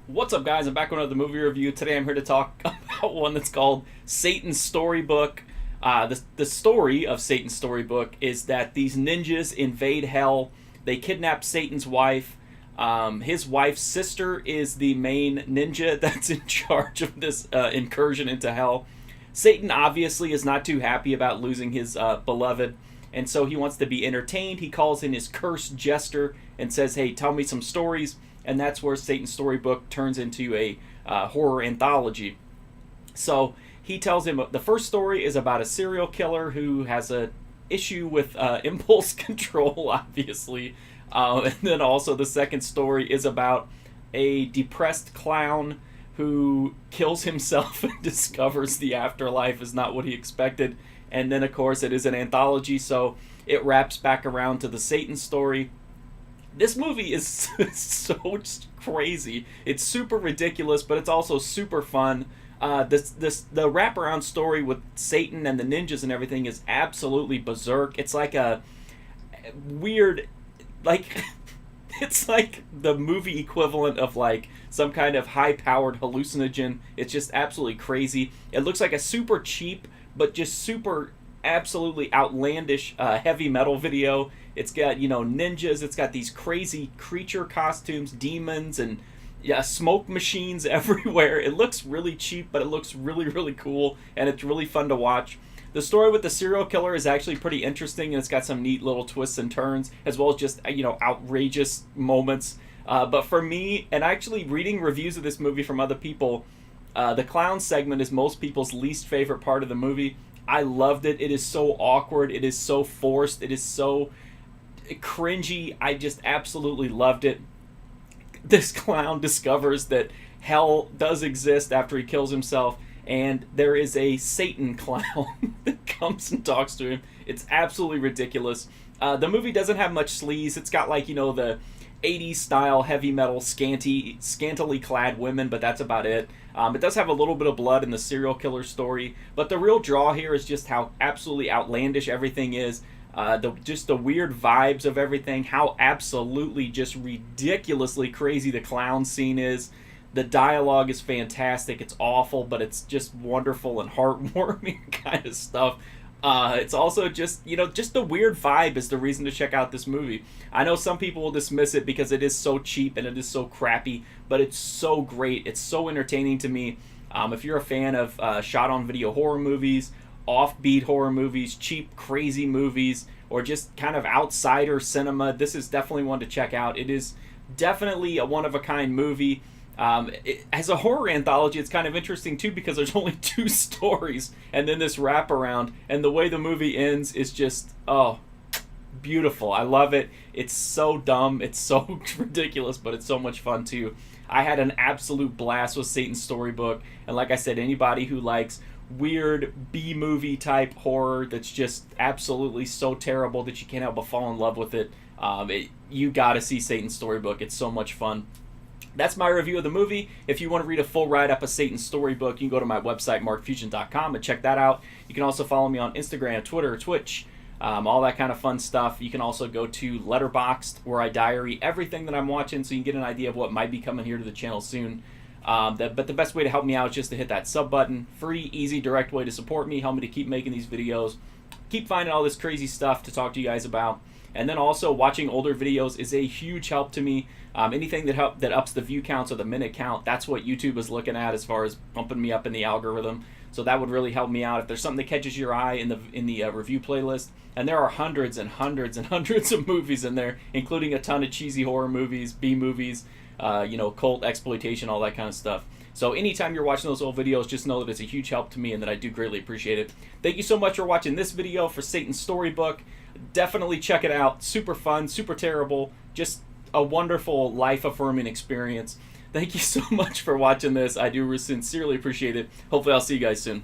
What's up, guys? I'm back with another movie review. Today I'm here to talk about one that's called Satan's Storybook. The story of Satan's Storybook is that these ninjas invade hell. They kidnap Satan's wife. His wife's sister is the main ninja that's in charge of this incursion into hell. Satan obviously is not too happy about losing his beloved, and so he wants to be entertained. He calls in his cursed jester and says, "Hey, tell me some stories." And that's where Satan's Storybook turns into a horror anthology. So he tells him the first story is about a serial killer who has a issue with impulse control, obviously. And then also the second story is about a depressed clown who kills himself and discovers the afterlife is not what he expected. And then, of course, it is an anthology, so it wraps back around to the Satan story. This movie is so crazy. It's super ridiculous, but it's also super fun. The wraparound story with Satan and the ninjas and everything is absolutely berserk. It's like a weird, like it's like the movie equivalent of like some kind of high-powered hallucinogen. It's just absolutely crazy. It looks like a super cheap, but just super absolutely outlandish heavy metal video. It's got, ninjas. It's got these crazy creature costumes, demons, and smoke machines everywhere. It looks really cheap, but it looks really, really cool, and it's really fun to watch. The story with the serial killer is actually pretty interesting, and it's got some neat little twists and turns, as well as just, outrageous moments. But for me, and actually reading reviews of this movie from other people, the clown segment is most people's least favorite part of the movie. I loved it. It is so awkward. It is so forced. It is so cringy. I just absolutely loved it. This clown discovers that hell does exist after he kills himself, and there is a Satan clown that comes and talks to him. It's absolutely ridiculous. The movie doesn't have much sleaze. It's got the 80s style heavy metal scantily clad women, but that's about it. It does have a little bit of blood in the serial killer story, but the real draw here is just how absolutely outlandish everything is. The weird vibes of everything, how absolutely just ridiculously crazy the clown scene is. The dialogue is fantastic. It's awful, but it's just wonderful and heartwarming kind of stuff. It's also just the weird vibe is the reason to check out this movie. I know some people will dismiss it because it is so cheap and it is so crappy, but it's so great. It's so entertaining to me. If you're a fan of shot-on-video horror movies, offbeat horror movies, cheap, crazy movies, or just kind of outsider cinema, this is definitely one to check out. It is definitely a one-of-a-kind movie. As a horror anthology, it's kind of interesting too because there's only two stories and then this wraparound, and the way the movie ends is just beautiful. I love it. It's so dumb, it's so ridiculous, but it's so much fun too. I had an absolute blast with Satan's Storybook, and like I said, anybody who likes weird B-movie type horror that's just absolutely so terrible that you can't help but fall in love with it, you gotta see Satan's Storybook. It's so much fun. That's my review of the movie. If you want to read a full write-up of Satan's Storybook, you can go to my website, markfusion.com, and check that out. You can also follow me on Instagram, Twitter, Twitch, all that kind of fun stuff. You can also go to Letterboxd, where I diary everything that I'm watching, so you can get an idea of what might be coming here to the channel soon. But the best way to help me out is just to hit that sub button. Free, easy, direct way to support me, help me to keep making these videos, keep finding all this crazy stuff to talk to you guys about. And then also watching older videos is a huge help to me. Anything that ups the view counts or the minute count, that's what YouTube is looking at as far as bumping me up in the algorithm. So that would really help me out. If there's something that catches your eye in the review playlist, and there are hundreds and hundreds and hundreds of movies in there, including a ton of cheesy horror movies, B movies, cult exploitation, all that kind of stuff. So anytime you're watching those old videos, just know that it's a huge help to me and that I do greatly appreciate it. Thank you so much for watching this video for Satan's Storybook. Definitely check it out. Super fun, super terrible, just a wonderful life-affirming experience. Thank you so much for watching this. I do sincerely appreciate it. Hopefully I'll see you guys soon.